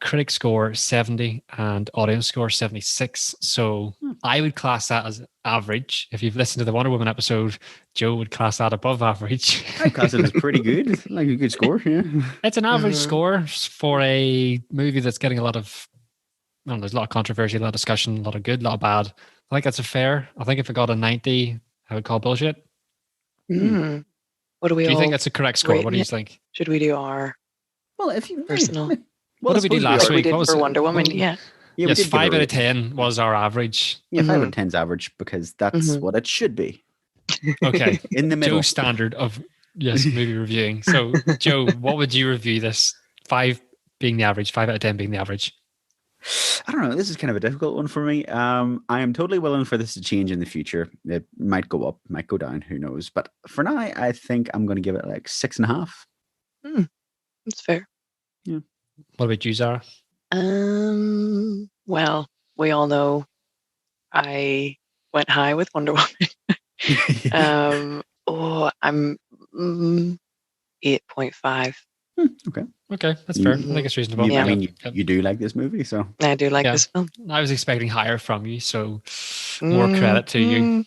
critic score 70 and audience score 76. So I would class that as average. If you've listened to the Wonder Woman episode, Joe would class that above average. I class it as pretty good, like a good score. Yeah. It's an average score for a movie that's getting a lot of, I don't know, there's a lot of controversy, a lot of discussion, a lot of good, a lot of bad. I think that's a fair. I think if it got a 90, I would call bullshit. What do we Do you all think that's a correct score? What do you think? Should we do our Well, if you personal? What did we do last We week? did What was for it? Wonder Woman, yeah. Yeah, Yes, we did 5 out of rating. 10 was our average. Yeah, 5 out of 10's average because that's what it should be. Okay. In the middle. Joe's standard of movie reviewing. So, Joe, what would you review this? 5 being the average, 5 out of 10 being the average. I don't know. This is kind of a difficult one for me. I am totally willing for this to change in the future. It might go up, might go down, who knows? But for now, I think I'm going to give it like 6.5. That's fair. Yeah. What about you, Zara? Well, we all know I went high with Wonder Woman. I'm 8.5. Okay. Okay, that's fair. I think it's reasonable. I mean, you do like this movie, so. I do like this film. I was expecting higher from you, so more credit to you.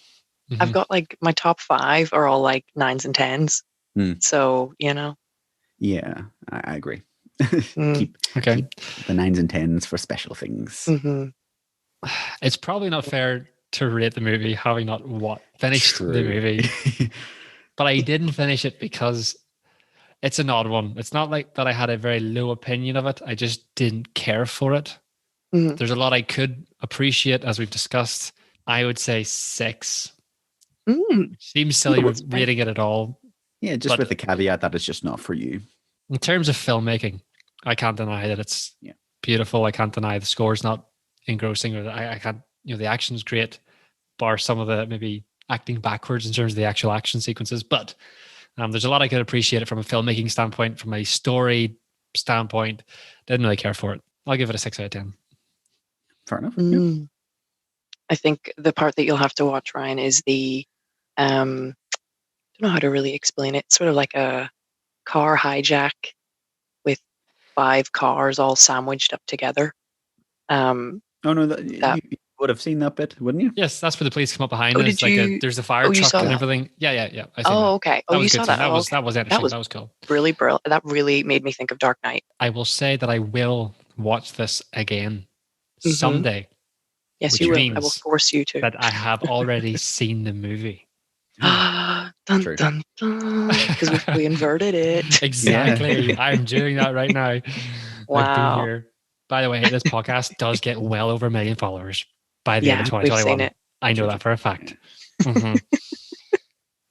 I've got like my top 5 are all like 9s and 10s. So, Yeah, I agree. Okay. Keep the 9s and 10s for special things. It's probably not fair to rate the movie having not finished the movie. But I didn't finish it because it's an odd one. It's not like that I had a very low opinion of it. I just didn't care for it. There's a lot I could appreciate, as we've discussed. I would say 6. Seems silly rating it at all. Yeah, just with the caveat that it's just not for you. In terms of filmmaking, I can't deny that it's beautiful. I can't deny the score's not engrossing, or I can't, the action's great, bar some of the maybe acting backwards in terms of the actual action sequences. But there's a lot I could appreciate it from a filmmaking standpoint, from a story standpoint. Didn't really care for it. I'll give it a 6 out of 10. Fair enough. I think the part that you'll have to watch, Ryan, is the I don't know how to really explain it. It's sort of like a car hijack with 5 cars all sandwiched up together. You would have seen that bit, wouldn't you? Yes, that's where the police come up behind. It's like there's the fire truck and everything. Yeah. Okay. That was you good saw too. that? That was interesting. That was cool. Really brilliant. That really made me think of Dark Knight. I will say that I will watch this again someday. Yes, you will. I will force you to. That I have already seen the movie. Dun, dun, dun, because we inverted it. Exactly. I'm doing that right now. Wow. Here. By the way, this podcast does get well over 1 million followers by the end of 2021. We've seen it. I know that for a fact.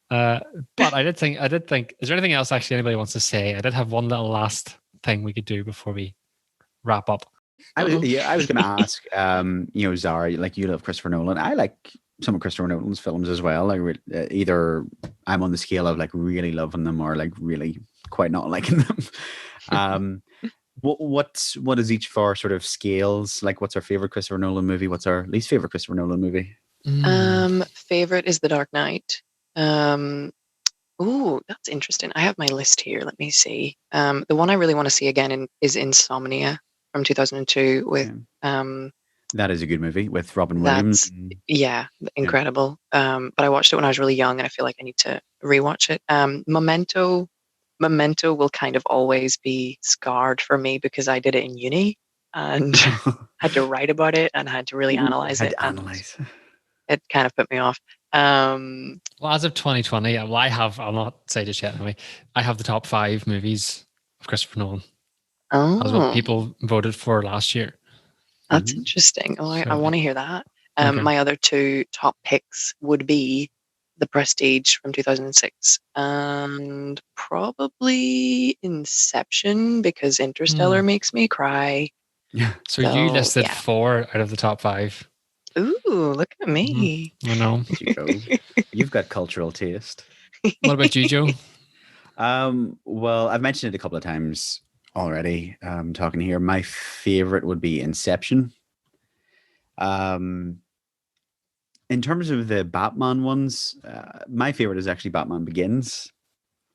But I did think, is there anything else actually anybody wants to say? I did have one little last thing we could do before we wrap up. I was going to ask, Zara, like you love Christopher Nolan. I like some of Christopher Nolan's films as well. Like either I'm on the scale of like really loving them or like really quite not liking them. What is each of our sort of scales? Like, what's our favorite Christopher Nolan movie? What's our least favorite Christopher Nolan movie? Favorite is The Dark Knight. That's interesting. I have my list here. Let me see. The one I really want to see again is Insomnia from 2002 with that is a good movie with Robin Williams. Incredible. But I watched it when I was really young and I feel like I need to rewatch it. Memento will kind of always be scarred for me because I did it in uni and had to write about it and had to really analyze it. And it kind of put me off. Well, as of 2020, well, I'll not say just yet anyway, I have the top 5 movies of Christopher Nolan. That's what people voted for last year. That's interesting. Oh, I want to hear that. Okay. My other 2 top picks would be The Prestige from 2006 and probably Inception, because Interstellar makes me cry. Yeah. So you listed 4 out of the top 5. Ooh, look at me. I know. You go. You've got cultural taste. What about you, Joe? Well, I've mentioned it a couple of times already. Talking here, my favorite would be Inception. In terms of the Batman ones, my favorite is actually Batman Begins.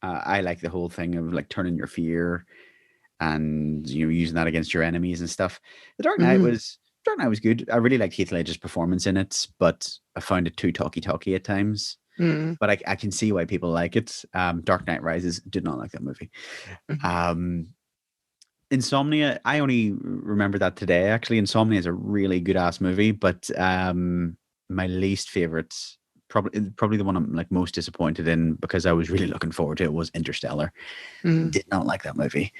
I like the whole thing of like turning your fear and using that against your enemies and stuff. The Dark Knight was good. I really liked Heath Ledger's performance in it, but I found it too talky at times. But I can see why people like it. Dark Knight Rises, did not like that movie. Insomnia, I only remember that today. Actually, Insomnia is a really good ass movie, but my least favorite, probably the one I'm like most disappointed in because I was really looking forward to it, was Interstellar. Did not like that movie.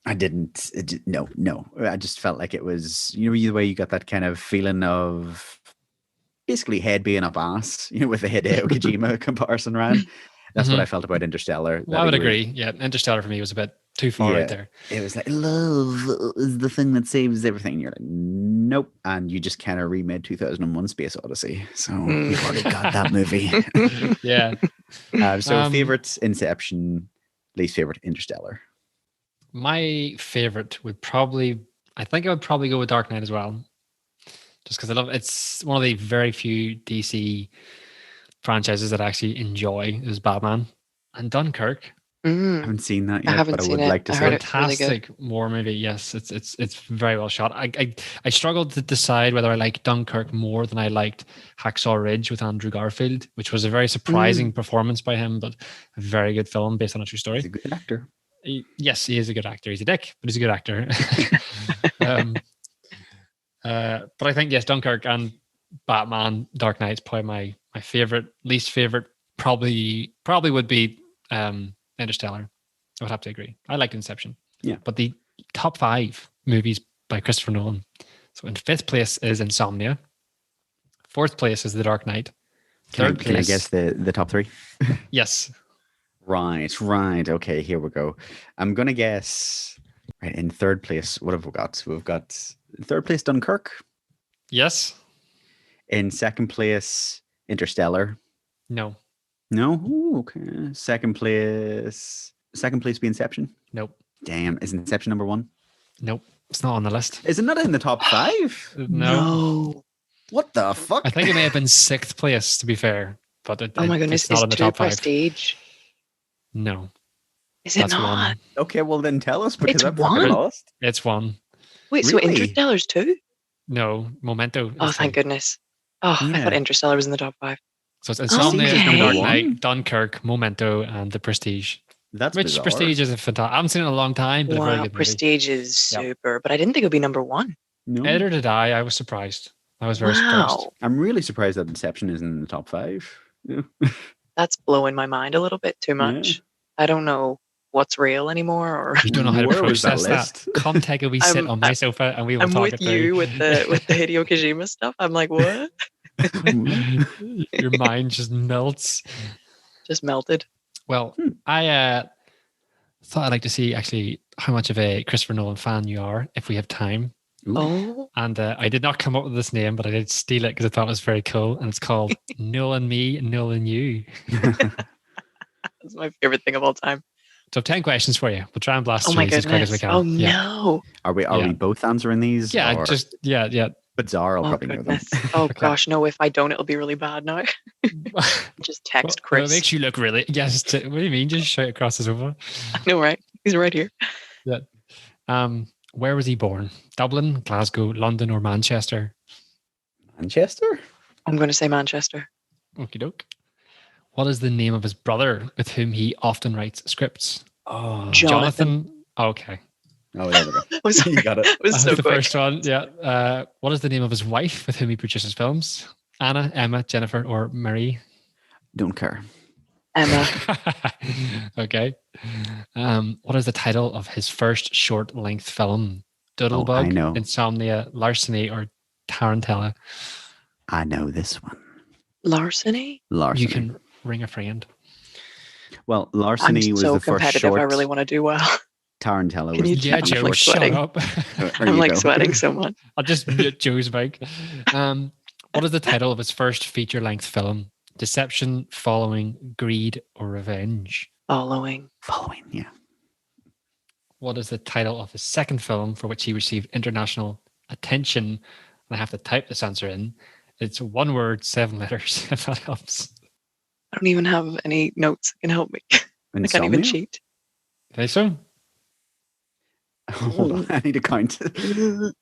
I didn't. No. I just felt like it was, the way you got that kind of feeling of basically head being up ass, with the Hideo Kojima comparison, Ryan. That's what I felt about Interstellar. Well, I would agree. Yeah, Interstellar for me was a bit too far out there. It was like, love is the thing that saves everything. And you're like, nope. And you just kind of remade 2001 Space Odyssey. So you've already got that movie. Yeah. So favorite Inception, least favorite Interstellar. My favorite would probably, I think I would probably go with Dark Knight as well. Just because it's one of the very few DC franchises that I actually enjoy is Batman and Dunkirk. I haven't seen that yet, but I would like to see it. Fantastic war movie. Yes, it's very well shot. I struggled to decide whether I like Dunkirk more than I liked Hacksaw Ridge with Andrew Garfield, which was a very surprising performance by him, but a very good film based on a true story. He's a good actor. Yes, he is a good actor. He's a dick, but he's a good actor. But I think, yes, Dunkirk and Batman Dark Knight's probably my favorite. Least favorite probably would be Interstellar. I would have to agree. I like Inception. Yeah. But the top 5 movies by Christopher Nolan. So in 5th place is Insomnia. 4th place is The Dark Knight. Can I guess the top 3? Yes. Right. Okay, here we go. I'm going to guess, right, in 3rd place, what have we got? We've got 3rd place, Dunkirk. Yes. In 2nd place, Interstellar. No. Ooh, okay. Second place be Inception. Nope. Damn, is Inception number 1? Nope. It's not on the list. Is it not in the top 5? No. What the fuck? I think it may have been 6th place, to be fair. But oh my goodness, it's not in the top 5. Prestige? No. Is it not? 1. Okay, well then tell us, because I'm fucking lost. It's 1. Wait, really? So Interstellar's 2? No, Memento. Oh, thank goodness. Oh, yeah. I thought Interstellar was in the top 5. So it's Insomnia, Dark Knight, Dunkirk, Memento, and The Prestige. That's Which bizarre. Prestige is a fantastic. I haven't seen it in a long time, but a very good Prestige movie. is super, but I didn't think it would be number 1. No. Neither did I. I was surprised. I was very surprised. I'm really surprised that Inception isn't in the top 5. Yeah. That's blowing my mind a little bit too much. Yeah. I don't know what's real anymore, or you don't know how to process that. Come take a wee sit on my sofa, and we will talk it through. I'm with you with the Hideo Kojima stuff. I'm like, what? Your mind just melts. Just melted. Well, I thought I'd like to see actually how much of a Christopher Nolan fan you are, if we have time. Oh. And I did not come up with this name, but I did steal it because I thought it was very cool. And it's called Nolan Me, Nolan You. That's my favorite thing of all time. So 10 questions for you. We'll try and blast through these as quick as we can. Oh no. Are we both answering these? Yeah, or? Yeah. But Zara will probably know them. Oh gosh, no, if I don't, it'll be really bad now. Just text Chris. Well, it makes you look really, yes. What do you mean? Just shout across the sofa. I know, right? He's right here. Yeah. Where was he born? Dublin, Glasgow, London, or Manchester? Manchester? I'm going to say Manchester. Okie doke. What is the name of his brother with whom he often writes scripts? Oh, Jonathan. Okay. Oh, there we go. I was, You got it. I was That so was the quick. first one. Yeah. What is the name of his wife with whom he produces films? Anna, Emma, Jennifer, or Marie? Don't care. Emma. Okay. What is the title of his first short-length film? I Doodlebug, know. Insomnia, Larceny, or Tarantella? I know this one. Larceny? Larceny. You can ring a friend. Well, I'm Larceny was so the first competitive. short. I really want to do well. Tarantella Can was you the tell Yeah, I'm second Joe, like short. shut sweating. up. There I'm you like go. sweating so much. I'll just mute Joe's mic. What is the title of his first feature-length film? Deception, Following, Greed, or Revenge? Following. Following, yeah. What is the title of his second film for which he received international attention? And I have to type this answer in. It's one word, 7 letters, if that helps. I don't even have any notes that can help me. I can't even Insomnia? cheat. Think so? Hold on, I need to count. I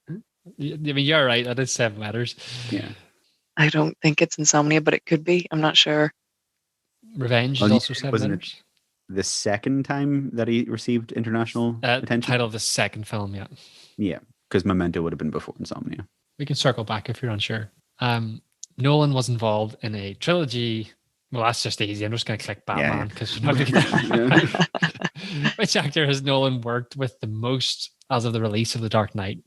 mean, you're right. That is 7 letters. Yeah. I don't think it's Insomnia, but it could be. I'm not sure. Revenge Well, is you also said, 7 wasn't it letters. The second time that he received international attention? Title of the second film, yeah. Yeah, because Memento would have been before Insomnia. We can circle back if you're unsure. Nolan was involved in a trilogy. Well, that's just easy. I'm just going to click Batman because you're not going to get that. Which actor has Nolan worked with the most as of the release of The Dark Knight?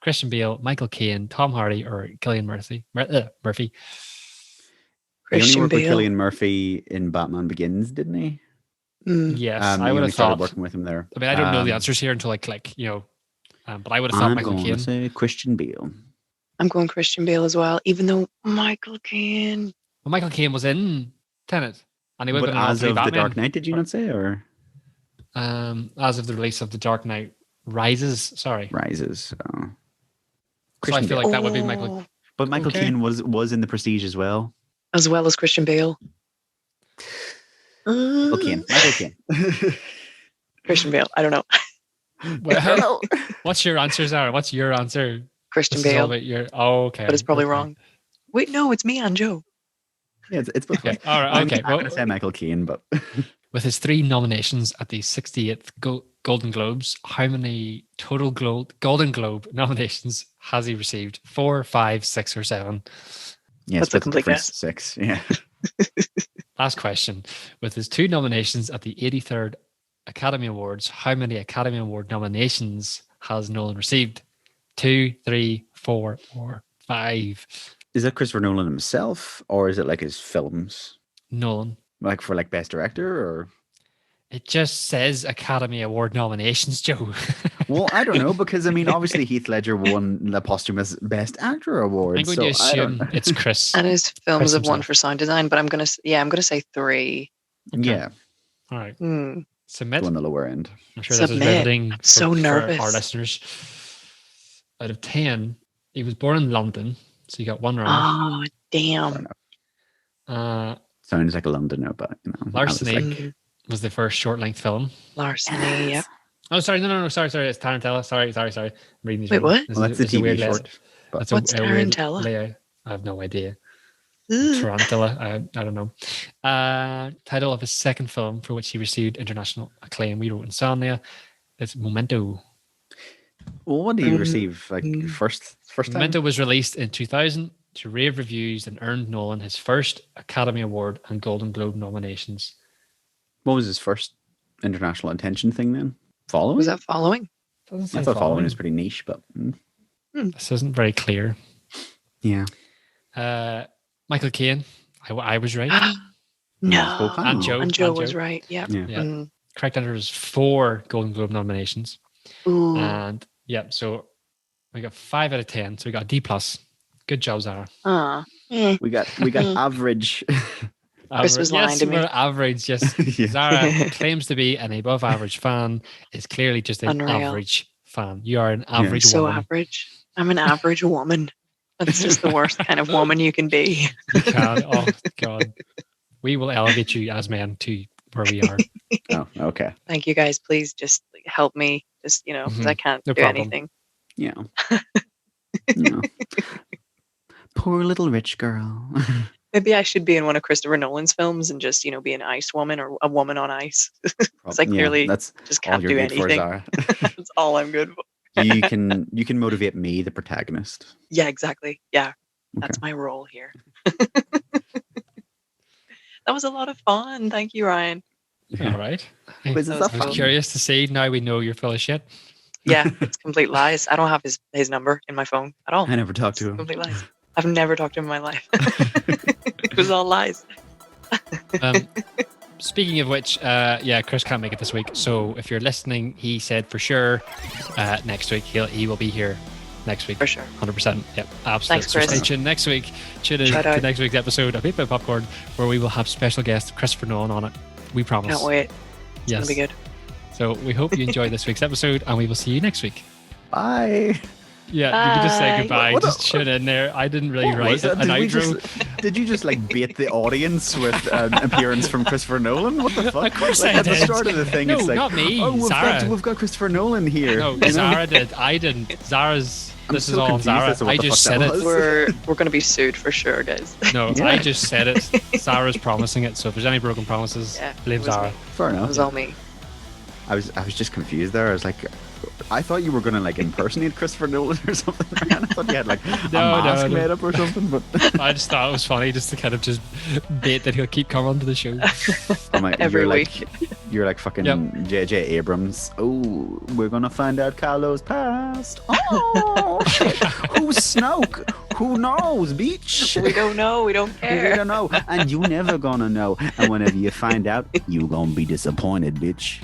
Christian Bale, Michael Caine, Tom Hardy, or Cillian Murphy? Murphy. He only Christian worked with Bale. Cillian Murphy in Batman Begins, didn't he? Yes, I He would only have started thought. working with him there. I mean, I don't know the answers here until I click, but I would have thought I'm Michael going to Caine. say Christian Bale. I'm going Christian Bale as well, even though Michael Caine. Well, Michael Caine was in Tenet, and he would have But been in all as three of The Batman. Dark Knight, did you not say? Or As of the release of The Dark Knight Rises. Sorry. Rises? Oh. So I Christian feel Bale. like that would be Michael. Oh, But Michael Okay. Caine was in The Prestige as well. as well as Christian Bale. Michael Caine. Christian Bale. I don't know. Well, what's your answer, Zara? What's your answer? Christian This is all Bale, about your. Oh, okay. but it's probably okay. wrong. Wait, no, it's me and Joe. Yeah, it's both Okay. ways. All right. Okay. I'm going to say Michael Caine, but With his 3 nominations at the 68th Golden Globes, how many total Golden Globe nominations has he received? 4, 5, 6, or 7? yeah, That's a split the complete difference, guess. 6. Yeah. Last question. With his 2 nominations at the 83rd Academy Awards, how many Academy Award nominations has Nolan received? 2, 3, 4, or 5? Is that Christopher Nolan himself, or is it like his films, Nolan. like for like best director, or? It just says Academy Award nominations, Joe. Well, I don't know, because I mean, obviously Heath Ledger won the posthumous Best Actor award. I'm going so to I don't assume it's Chris. And his films Chris have won himself. for sound design, but I'm gonna say 3. Okay. Yeah, All right. Hmm. Submit. on the lower end. I'm sure this is Submit. riveting I'm so for nervous. our listeners. Out of 10, he was born in London, so you got 1 wrong. Oh, Fair damn. enough. Uh, Sounds like a Londoner, but you know, I was Larceny. like, Mm, was the first short-length film. Larceny, yep. Oh, sorry, no, sorry, it's Tarantella. Sorry. I'm reading these Wait, wrong. what? This well, is that's the a weird TV list. short. But That's What's a weird Tarantella? layout. I have no idea. Ugh. Tarantula. I don't know. Title of his second film for which he received international acclaim. We wrote Insomnia. It's Memento. well, what did you Mm, receive? Like mm. first time? Memento was released in 2000 to rave reviews and earned Nolan his first Academy Award and Golden Globe nominations. What was his first international attention thing then? Following? Was that Following? Doesn't say I thought following following. was pretty niche, but This isn't very clear. yeah. Michael Caine. I was right. No. And Joe. And Joe was right. Yep. Yeah. Yeah. Mm. Correct answer is 4 Golden Globe nominations. Ooh. And yeah, so we got 5 out of 10. So we got a D plus. Good job, Zara. We got average. Chris was lying yes, to me. we're average. Yes, Yeah. Zara claims to be an above average fan. Is clearly just an Unreal. average fan. You are an average So woman. average. I'm an average woman. That's just the worst kind of woman you can be. Oh God, we will elevate you as men to where we are. Oh, okay. Thank you guys. Please just help me. Just, because Mhm. I can't No do problem. anything. Yeah. Yeah. Poor little rich girl. Maybe I should be in one of Christopher Nolan's films and just, be an ice woman or a woman on ice. Because I clearly that's just all can't you're do good for, anything. Zara. That's all I'm good for. you can motivate me, the protagonist. Yeah, exactly. Yeah, that's Okay. my role here. That was a lot of fun. Thank you, Ryan. All right. Quizzes That are was I was fun. curious to see. Now we know you're full of shit. Yeah, it's complete lies. I don't have his number in my phone at all. I never talked to him. Complete lies. I've never talked to him in my life. It was all lies. Speaking of which, Chris can't make it this week. So if you're listening, he said for sure next week he will be here next week. For sure. 100%. Yep, absolutely. Thanks, So Chris. stay tuned next week. Tune in Shout out. to next week's episode of Eat by Popcorn, where we will have special guest Christopher Nolan on it. We promise. Can't wait. It's Yes. gonna be good. So we hope you enjoyed this week's episode, and we will see you next week. Bye. Yeah, you can just say Bye. goodbye. What just a- shit in there. I didn't really What write was an that? outro. Did you just like bait the audience with an appearance from Christopher Nolan? What the fuck? Of course Like, I at the did. start of the thing, No, it's like, not me, oh, Zara. we've got Christopher Nolan here. No, you know? Zara did. I didn't. Zara's. I'm This is so all confused Zara. as to what I the just fuck said that it. was. We're gonna be sued for sure, guys. No, Yeah. I just said it. Zara's promising it. So if there's any broken promises, Yeah, blame it was Zara. me. Fair It enough. was all me. I was just confused there. I was like, I thought you were gonna like impersonate Christopher Nolan or something. I thought you had like a No, mask no. made up or something. But I just thought it was funny just to kind of just bait that he'll keep coming onto the show. I'm like, Every you're week. like you're like fucking Yep. J.J. Abrams. Oh, we're gonna find out Kylo's past. Oh shit! Who's Snoke? Who knows, bitch? We don't know. We don't We care. don't know, and you never gonna know. And whenever you find out, you gonna be disappointed, bitch.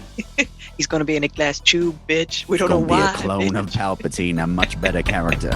He's gonna be in a glass tube, bitch. We don't Gonna know be why. a clone of bitch. Palpatine, a much better character.